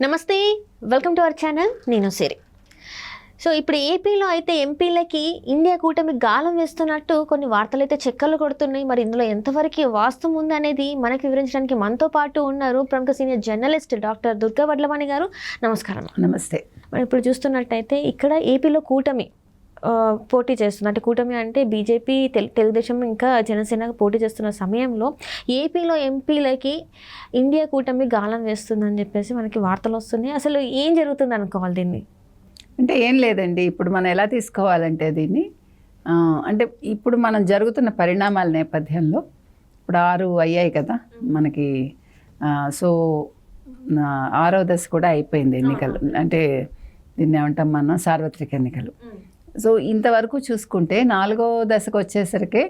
నమస్తే, welcome to our channel. నేను సిరి. So ఇప్పుడు ఏపీలో అయితే ఎంపీలకి ఇండియా కూటమి గాలం వేస్తున్నట్టు కొన్ని వార్తలు అయితే చెక్కలు కొడుతున్నాయి. మరి ఇందులో ఎంతవరకు వాస్తవం ఉంది అనేది మనకు వివరించడానికి మనతో పాటు ఉన్నారు ప్రముఖ senior journalist doctor Durga Vadlamani గారు. నమస్కారం. నమస్తే. మరి ఇప్పుడు చూస్తున్నట్టయితే ఇక్కడ ఏపీలో కూటమి పోటీ చేస్తుంది. అంటే కూటమి అంటే బీజేపీ, తెలుగుదేశం ఇంకా జనసేన పోటీ చేస్తున్న సమయంలో ఏపీలో ఎంపీలకి ఇండియా కూటమి గాలం వేస్తుందని చెప్పేసి మనకి వార్తలు వస్తున్నాయి. అసలు ఏం జరుగుతుంది అనుకోవాలి దీన్ని? అంటే ఏం లేదండి, ఇప్పుడు మనం ఎలా తీసుకోవాలంటే దీన్ని అంటే ఇప్పుడు మనం జరుగుతున్న పరిణామాల నేపథ్యంలో ఇప్పుడు 6 అయ్యాయి కదా మనకి. సో 6వ దశ కూడా అయిపోయింది ఎన్నికలు. అంటే దీన్ని ఏమంటాం మనం, సార్వత్రిక ఎన్నికలు. సో ఇంతవరకు చూసుకుంటే 4వ దశకు వచ్చేసరికి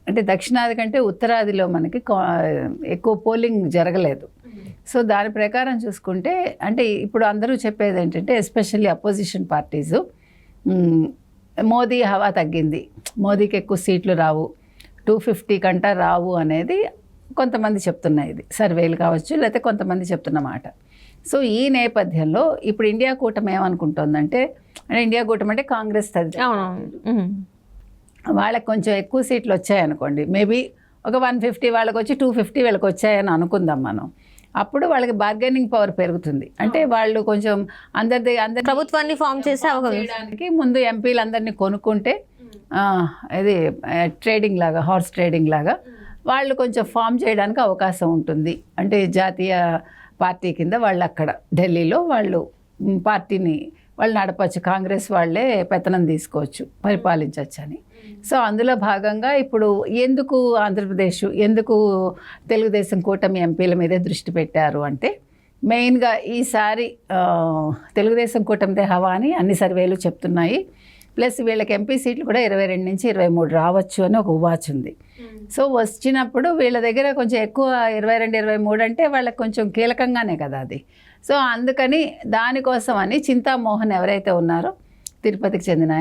అంటే దక్షిణాది కంటే ఉత్తరాదిలో మనకి ఎక్కువ పోలింగ్ జరగలేదు. సో దాని ప్రకారం చూసుకుంటే అంటే ఇప్పుడు అందరూ చెప్పేది ఏంటంటే ఎస్పెషల్లీ అపోజిషన్ పార్టీసు, మోదీ హవా తగ్గింది, మోదీకి ఎక్కువ సీట్లు రావు, 250 కంటా రావు అనేది కొంతమంది చెప్తున్నాయి. ఇది సర్వేలు కావచ్చు, లేకపోతే కొంతమంది చెప్తున్న మాట. సో ఈ నేపథ్యంలో ఇప్పుడు ఇండియా కూటమి ఏమనుకుంటుందంటే, అంటే ఇండియా కూటమి అంటే కాంగ్రెస్ వాళ్ళకి కొంచెం ఎక్కువ సీట్లు వచ్చాయనుకోండి, మేబీ ఒక 150 వాళ్ళకి వచ్చి 250 వీళ్ళకి వచ్చాయని అనుకుందాం మనం. అప్పుడు వాళ్ళకి బార్గెనింగ్ పవర్ పెరుగుతుంది. అంటే వాళ్ళు కొంచెం అందరి ప్రభుత్వాన్ని ఫామ్ చేయడానికి ముందు ఎంపీలు అందరినీ కొనుక్కుంటే ఇది ట్రేడింగ్ లాగా, హార్స్ ట్రేడింగ్ లాగా వాళ్ళు కొంచెం ఫామ్ చేయడానికి అవకాశం ఉంటుంది. అంటే జాతీయ పార్టీ కింద వాళ్ళు అక్కడ ఢిల్లీలో వాళ్ళు పార్టీని వాళ్ళు నడపచ్చు, కాంగ్రెస్ వాళ్ళే పెత్తనం తీసుకోవచ్చు, పరిపాలించవచ్చు అని. సో అందులో భాగంగా ఇప్పుడు ఎందుకు ఆంధ్రప్రదేశ్, ఎందుకు తెలుగుదేశం కూటమి ఎంపీల మీదే దృష్టి పెట్టారు అంటే, మెయిన్గా ఈసారి తెలుగుదేశం కూటమిదే హవా అని అన్ని సర్వేలు చెప్తున్నాయి. ప్లస్ వీళ్ళకి ఎంపీ సీట్లు కూడా 22 నుంచి 23 రావచ్చు అని ఒక ఉవాచ్ ఉంది. సో వచ్చినప్పుడు వీళ్ళ దగ్గర కొంచెం ఎక్కువ 22, 23 అంటే వాళ్ళకి కొంచెం కీలకంగానే కదా అది. సో అందుకని దానికోసం అని చింతామోహన్ ఎవరైతే ఉన్నారో తిరుపతికి చెందిన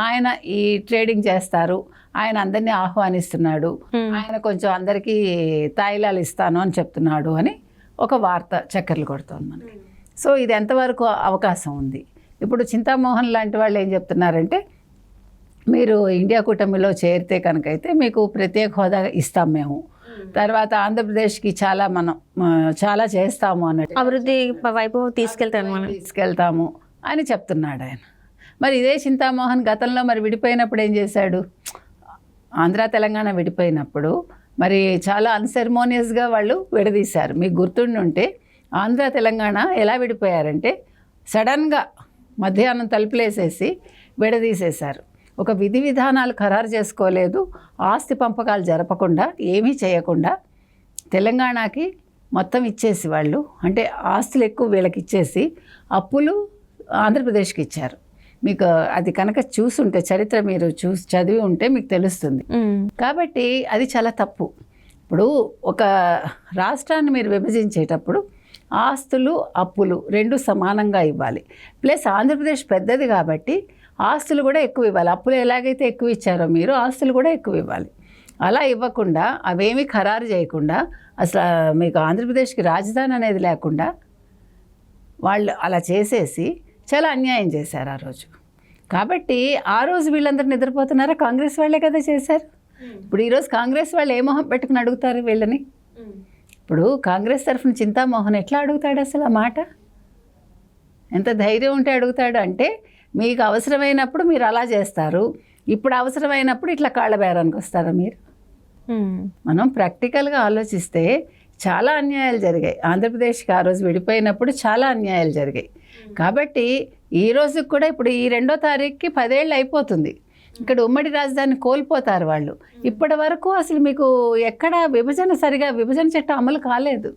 ఆయన ఈ ట్రేడింగ్ చేస్తారు, ఆయన అందరినీ ఆహ్వానిస్తున్నాడు, ఆయన కొంచెం అందరికీ తాయిలాలు ఇస్తాను అని చెప్తున్నాడు అని ఒక వార్త చక్కర్లు కొడుతోంది మనకి. సో ఇది ఎంతవరకు అవకాశం ఉంది? ఇప్పుడు చింతామోహన్ లాంటి వాళ్ళు ఏం చెప్తున్నారంటే, మీరు ఇండియా కూటమిలో చేరితే కనుకైతే మీకు ప్రత్యేక హోదా ఇస్తాం మేము, తర్వాత ఆంధ్రప్రదేశ్కి మనం చాలా చేస్తాము అన్నట్టు, అభివృద్ధి వైపు తీసుకెళ్తాము అని చెప్తున్నాడు ఆయన. మరి ఇదే చింతామోహన్ గతంలో మరి విడిపోయినప్పుడు ఏం చేశాడు? ఆంధ్ర తెలంగాణ విడిపోయినప్పుడు మరి చాలా అన్సెరమోనియస్గా వాళ్ళు విడదీశారు. మీకు గుర్తుండి ఉంటే ఆంధ్ర తెలంగాణ ఎలా విడిపోయారంటే, సడన్గా మధ్యాహ్నం తలుపులేసేసి విడదీసేశారు. ఒక విధి విధానాలు ఖరారు చేసుకోలేదు, ఆస్తి పంపకాలు జరపకుండా, ఏమీ చేయకుండా తెలంగాణకి మొత్తం ఇచ్చేసి వాళ్ళు, అంటే ఆస్తులు ఎక్కువ వీళ్ళకి ఇచ్చేసి అప్పులు ఆంధ్రప్రదేశ్కి ఇచ్చారు. మీకు అది కనుక చూసుంటే, చరిత్ర మీరు చదివి ఉంటే మీకు తెలుస్తుంది. కాబట్టి అది చాలా తప్పు. ఇప్పుడు ఒక రాష్ట్రాన్ని మీరు విభజించేటప్పుడు ఆస్తులు అప్పులు 2 సమానంగా ఇవ్వాలి. ప్లస్ ఆంధ్రప్రదేశ్ పెద్దది కాబట్టి ఆస్తులు కూడా ఎక్కువ ఇవ్వాలి. అప్పులు ఎలాగైతే ఎక్కువ ఇచ్చారో మీరు ఆస్తులు కూడా ఎక్కువ ఇవ్వాలి. అలా ఇవ్వకుండా, అవేమీ ఖరారు చేయకుండా, అసలు మీకు ఆంధ్రప్రదేశ్కి రాజధాని అనేది లేకుండా వాళ్ళు అలా చేసేసి చాలా అన్యాయం చేశారు ఆ రోజు. కాబట్టి ఆ రోజు వీళ్ళందరూ నిద్రపోతున్నారా? కాంగ్రెస్ వాళ్ళే కదా చేశారు. ఇప్పుడు ఈరోజు కాంగ్రెస్ వాళ్ళు ఏ మొహం పెట్టుకుని అడుగుతారు వీళ్ళని? ఇప్పుడు కాంగ్రెస్ తరఫున చింతామోహన్ ఎట్లా అడుగుతాడు అసలు ఆ మాట? ఎంత ధైర్యం ఉంటే అడుగుతాడు అంటే, మీకు అవసరమైనప్పుడు మీరు అలా చేస్తారు, ఇప్పుడు అవసరమైనప్పుడు ఇట్లా కాళ్ళ బేరానికి వస్తారా మీరు? మనం ప్రాక్టికల్గా ఆలోచిస్తే చాలా అన్యాయాలు జరిగాయి ఆంధ్రప్రదేశ్కి. ఆ రోజు విడిపోయినప్పుడు చాలా అన్యాయాలు జరిగాయి. కాబట్టి ఈ రోజుకి కూడా ఇప్పుడు ఈ 2వ తారీఖుకి 10 ఏళ్ళు అయిపోతుంది. ఇక్కడ ఉమ్మడి రాజధాని కోల్పోతారు వాళ్ళు. ఇప్పటి వరకు అసలు మీకు ఎక్కడ విభజన చట్టం అమలు కాలేదు.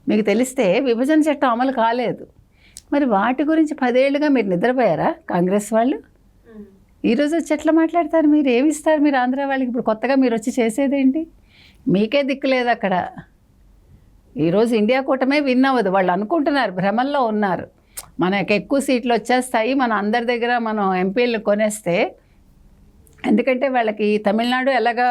మీకు తెలిస్తే విభజన చట్టం అమలు కాలేదు. మరి వాటి గురించి 10 ఏళ్ళుగా మీరు నిద్రపోయారా కాంగ్రెస్ వాళ్ళు? ఈరోజు వచ్చి ఎట్లా మాట్లాడతారు? మీరు ఏమిస్తారు మీరు ఆంధ్ర వాళ్ళకి? ఇప్పుడు కొత్తగా మీరు వచ్చి చేసేదేంటి? మీకే దిక్కు లేదు అక్కడ. ఈరోజు ఇండియా కూటమే విన్ అవ్వదు. వాళ్ళు అనుకుంటున్నారు, భ్రమల్లో ఉన్నారు, మనకు ఎక్కువ సీట్లు వచ్చేస్తాయి, మన అందరి దగ్గర మనం ఎంపీలను కొనేస్తే ఎందుకంటే వాళ్ళకి తమిళనాడు ఎలాగా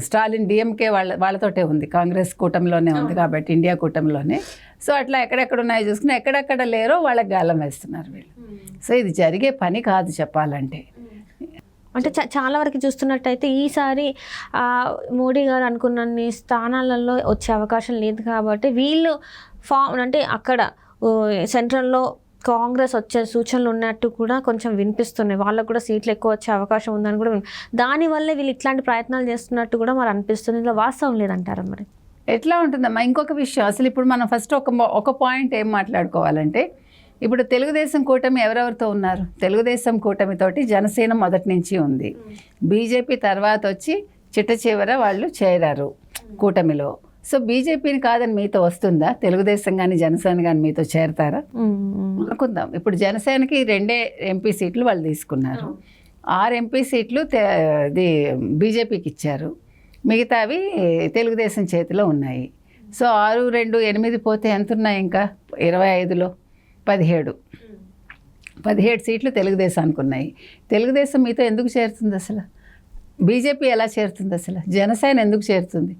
స్టాలిన్ డిఎంకే వాళ్ళతోటే ఉంది, కాంగ్రెస్ కూటమిలోనే ఉంది కాబట్టి, ఇండియా కూటమిలోనే. సో అట్లా ఎక్కడెక్కడ ఉన్నాయో చూసుకుని ఎక్కడెక్కడ లేరో వాళ్ళకి గాలం వేస్తున్నారు వీళ్ళు. సో ఇది జరిగే పని కాదు చెప్పాలంటే. అంటే చాలా వరకు చూస్తున్నట్టయితే ఈసారి మోడీ గారు అనుకున్నన్ని స్థానాలలో వచ్చే అవకాశం లేదు కాబట్టి వీళ్ళు అంటే అక్కడ సెంట్రల్లో కాంగ్రెస్ వచ్చే సూచనలు ఉన్నట్టు కూడా కొంచెం వినిపిస్తున్నాయి. వాళ్ళకు కూడా సీట్లు ఎక్కువ వచ్చే అవకాశం ఉందని కూడా దానివల్లే వీళ్ళు ఇట్లాంటి ప్రయత్నాలు చేస్తున్నట్టు కూడా మరి అనిపిస్తుంది. ఇందులో వాస్తవం లేదంటారా మరి? ఎట్లా ఉంటుందమ్మా ఇంకొక విషయం, అసలు ఇప్పుడు మనం ఫస్ట్ ఒక పాయింట్ ఏం మాట్లాడుకోవాలంటే, ఇప్పుడు తెలుగుదేశం కూటమి ఎవరెవరితో ఉన్నారు? తెలుగుదేశం కూటమితోటి జనసేన మొదటి నుంచి ఉంది, బీజేపీ తర్వాత వచ్చి చిట్ట చివర వాళ్ళు చేరారు కూటమిలో. సో బీజేపీని కాదని మీతో వస్తుందా? తెలుగుదేశం కానీ జనసేన కానీ మీతో చేరతారా? అనుకుందాం. ఇప్పుడు జనసేనకి 2 ఎంపీ సీట్లు వాళ్ళు తీసుకున్నారు, 6 ఎంపీ సీట్లు బీజేపీకి ఇచ్చారు, మిగతావి తెలుగుదేశం చేతిలో ఉన్నాయి. సో 6, 2, 8 పోతే ఎంత ఉన్నాయి? ఇంకా 25లో 17 సీట్లు తెలుగుదేశానికి ఉన్నాయి. తెలుగుదేశం మీతో ఎందుకు చేరుతుంది అసలు? బీజేపీ ఎలా చేరుతుంది అసలు? జనసేన ఎందుకు చేరుతుంది?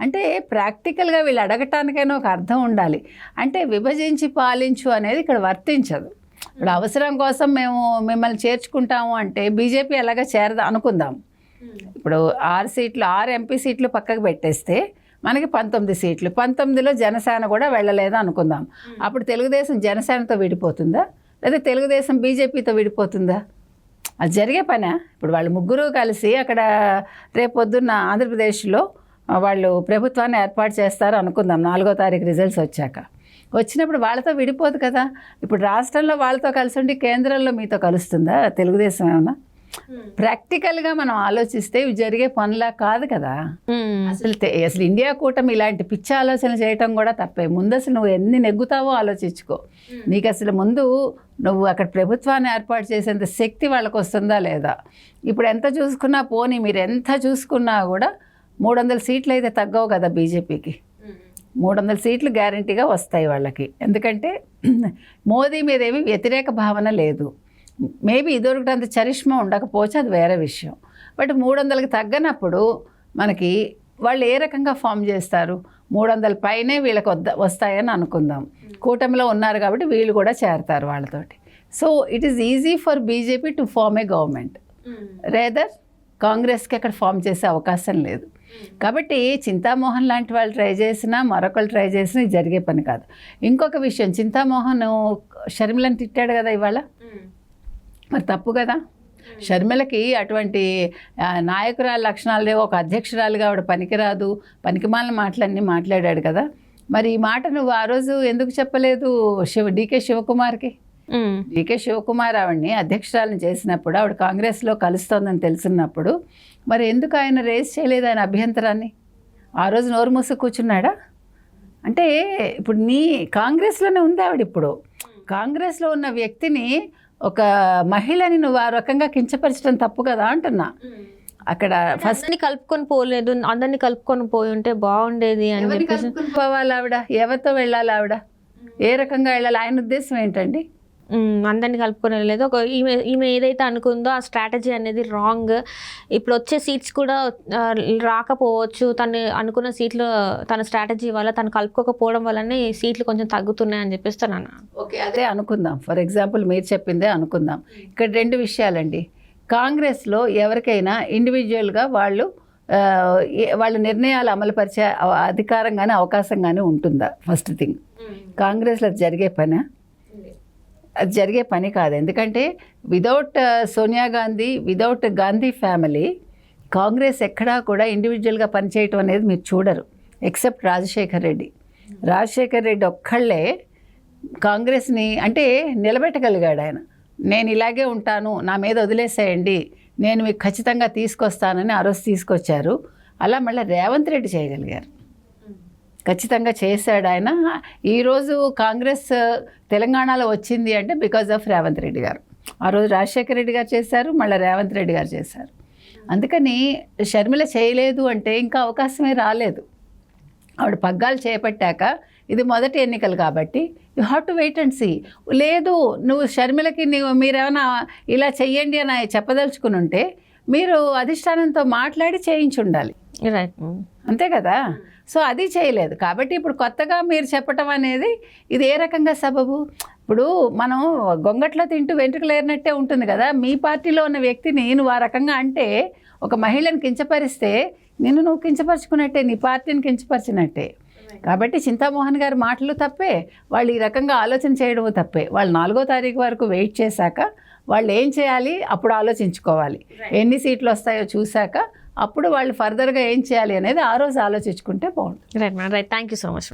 అంటే ప్రాక్టికల్గా వీళ్ళు అడగటానికైనా ఒక అర్థం ఉండాలి. అంటే విభజించి పాలించు అనేది ఇక్కడ వర్తించదు. ఇప్పుడు అవసరం కోసం మేము మిమ్మల్ని చేర్చుకుంటాము అంటే బీజేపీ ఎలాగా చేరదా అనుకుందాం. ఇప్పుడు 6 ఎంపీ సీట్లు పక్కకు పెట్టేస్తే మనకి 19 సీట్లు, 19లో జనసేన కూడా వెళ్ళలేదు అనుకుందాం. అప్పుడు తెలుగుదేశం జనసేనతో విడిపోతుందా, లేదా తెలుగుదేశం బీజేపీతో విడిపోతుందా? అది జరిగే పనా? ఇప్పుడు వాళ్ళు ముగ్గురు కలిసి అక్కడ రేపొద్దున్న ఆంధ్రప్రదేశ్లో వాళ్ళు ప్రభుత్వాన్ని ఏర్పాటు చేస్తారు అనుకుందాం, 4వ తారీఖు రిజల్ట్స్ వచ్చినప్పుడు వాళ్ళతో విడిపోదు కదా. ఇప్పుడు రాష్ట్రంలో వాళ్ళతో కలిసి ఉండి కేంద్రంలో మీతో కలుస్తుందా తెలుగుదేశం? ఏమన్నా ప్రాక్టికల్గా మనం ఆలోచిస్తే ఇవి జరిగే పనులా కాదు కదా. అసలు ఇండియా కూటమి ఇలాంటి పిచ్చి ఆలోచనలు చేయటం కూడా తప్పే. ముందు అసలు నువ్వు ఎన్ని నెగ్గుతావో ఆలోచించుకో. నీకు అసలు ముందు నువ్వు అక్కడ ప్రభుత్వాన్ని ఏర్పాటు చేసేంత శక్తి వాళ్ళకు వస్తుందా లేదా? ఇప్పుడు ఎంత చూసుకున్నా పోనీ మీరు ఎంత చూసుకున్నా కూడా 300 సీట్లు అయితే తగ్గవు కదా బీజేపీకి. 300 సీట్లు గ్యారంటీగా వస్తాయి వాళ్ళకి. ఎందుకంటే మోదీ మీద ఏమీ వ్యతిరేక భావన లేదు. మేబీ ఇదొకటి అంత చరిష్మా ఉండకపోవచ్చు, అది వేరే విషయం. బట్ 300కి తగ్గనప్పుడు మనకి వాళ్ళు ఏ రకంగా ఫామ్ చేస్తారు? 300 పైనే వీళ్ళకి వస్తాయని అనుకుందాం. కూటమిలో ఉన్నారు కాబట్టి వీళ్ళు కూడా చేరతారు వాళ్ళతోటి. So it is easy for BJP to form a government. Rather కాంగ్రెస్కి అక్కడ ఫామ్ చేసే అవకాశం లేదు. కాబట్టి చింతామోహన్ లాంటి వాళ్ళు ట్రై చేసినా, మరొకళ్ళు ట్రై చేసినా ఇది జరిగే పని కాదు. ఇంకొక విషయం, చింతామోహన్ షర్మిలను తిట్టాడు కదా ఇవాళ, మరి తప్పు కదా. షర్మిలకి అటువంటి నాయకురాల లక్షణాలు లేవు, ఒక అధ్యక్షురాలుగా ఆవిడ పనికిరాదు, పనికిమాలిన మాటలన్నీ మాట్లాడాడు కదా. మరి ఈ మాట నువ్వు ఆ రోజు ఎందుకు చెప్పలేదు డీకే శివకుమార్కి? డీకే శివకుమార్ ఆవిడ్ని అధ్యక్షురాలను చేసినప్పుడు, ఆవిడ కాంగ్రెస్లో కలుస్తోందని తెలుసున్నప్పుడు మరి ఎందుకు ఆయన రేస్ చేయలేదు ఆయన అభ్యంతరాన్ని? ఆ రోజు నోరు మూసి కూర్చున్నాడా? అంటే ఇప్పుడు కాంగ్రెస్లోనే ఉంది ఆవిడ. ఇప్పుడు కాంగ్రెస్లో ఉన్న వ్యక్తిని, ఒక మహిళని నువ్వు ఆ రకంగా కించపరచడం తప్పు కదా అంటున్నా. అక్కడ ఫస్ట్ కలుపుకొని పోలేదు, అందరినీ కలుపుకొని పోయి ఉంటే బాగుండేది అని చెప్పేసి. పోవాలి ఆవిడ, ఎవరితో వెళ్ళాలి ఆవిడ, ఏ రకంగా వెళ్ళాలి? ఆయన ఉద్దేశం ఏంటండి? అందరినీ కలుపుకొని వెళ్ళలేదు. ఒక ఈమె ఏదైతే అనుకుందో ఆ స్ట్రాటజీ అనేది రాంగ్. ఇప్పుడు వచ్చే సీట్స్ కూడా రాకపోవచ్చు. తను అనుకున్న సీట్లు తన స్ట్రాటజీ వల్ల తను కలుపుకోకపోవడం వల్లనే సీట్లు కొంచెం తగ్గుతున్నాయని చెప్పిస్తున్నాను. ఓకే, అదే అనుకుందాం. ఫర్ ఎగ్జాంపుల్ మీరు చెప్పిందే అనుకుందాం. ఇక్కడ 2 విషయాలండి. కాంగ్రెస్లో ఎవరికైనా ఇండివిజువల్గా వాళ్ళ నిర్ణయాలు అమలుపరిచే అధికారం కానీ అవకాశం కానీ ఉంటుందా? ఫస్ట్ థింగ్, కాంగ్రెస్లో జరిగే పని? అది జరిగే పని కాదు. ఎందుకంటే without Sonia Gandhi, without Gandhi family Congress ఎక్కడా కూడా ఇండివిజువల్గా పనిచేయటం అనేది మీరు చూడరు, ఎక్సెప్ట్ రాజశేఖర్ రెడ్డి ఒక్కళ్ళే కాంగ్రెస్ని అంటే నిలబెట్టగలిగాడు. ఆయన నేను ఇలాగే ఉంటాను, నా మీద వదిలేసేయండి, నేను మీకు ఖచ్చితంగా తీసుకొస్తానని ఆ రోజు తీసుకొచ్చారు. అలా మళ్ళీ రేవంత్ రెడ్డి చేయగలిగారు, ఖచ్చితంగా చేశాడు ఆయన. ఈరోజు కాంగ్రెస్ తెలంగాణలో వచ్చింది అంటే బికాజ్ ఆఫ్ రేవంత్ రెడ్డి గారు. ఆ రోజు రాజశేఖర రెడ్డి గారు చేశారు, మళ్ళీ రేవంత్ రెడ్డి గారు చేశారు. అందుకని షర్మిల చేయలేదు అంటే ఇంకా అవకాశమే రాలేదు. ఆవిడ పగ్గాలు చేపట్టాక ఇది మొదటి ఎన్నికలు కాబట్టి you have to wait and see. లేదు నువ్వు షర్మిలకి మీరేమైనా ఇలా చెయ్యండి అని చెప్పదలుచుకుని ఉంటే మీరు అధిష్టానంతో మాట్లాడి చేయించి ఉండాలి, రైట్. అంతే కదా. సో అది చేయలేదు కాబట్టి ఇప్పుడు కొత్తగా మీరు చెప్పటం అనేది ఇది ఏ రకంగా సబబు? ఇప్పుడు మనం గొంగట్లో తింటూ వెంట్రుకలు ఏరినట్టే ఉంటుంది కదా. మీ పార్టీలో ఉన్న వ్యక్తిని నువ్వు ఆ రకంగా అంటే, ఒక మహిళను కించపరిస్తే నువ్వు కించపరుచుకున్నట్టే, నీ పార్టీని కించపరిచినట్టే. కాబట్టి చింతామోహన్ గారి మాటలు తప్పే, వాళ్ళు ఈ రకంగా ఆలోచన చేయడము తప్పే. వాళ్ళు 4వ తారీఖు వరకు వెయిట్ చేశాక వాళ్ళు ఏం చేయాలి అప్పుడు ఆలోచించుకోవాలి. ఎన్ని సీట్లు వస్తాయో చూశాక అప్పుడు వాళ్ళు ఫర్దర్గా ఏం చేయాలి అనేది ఆ రోజు ఆలోచించుకుంటే బాగుంటుంది. Right madam, right. Thank you so much.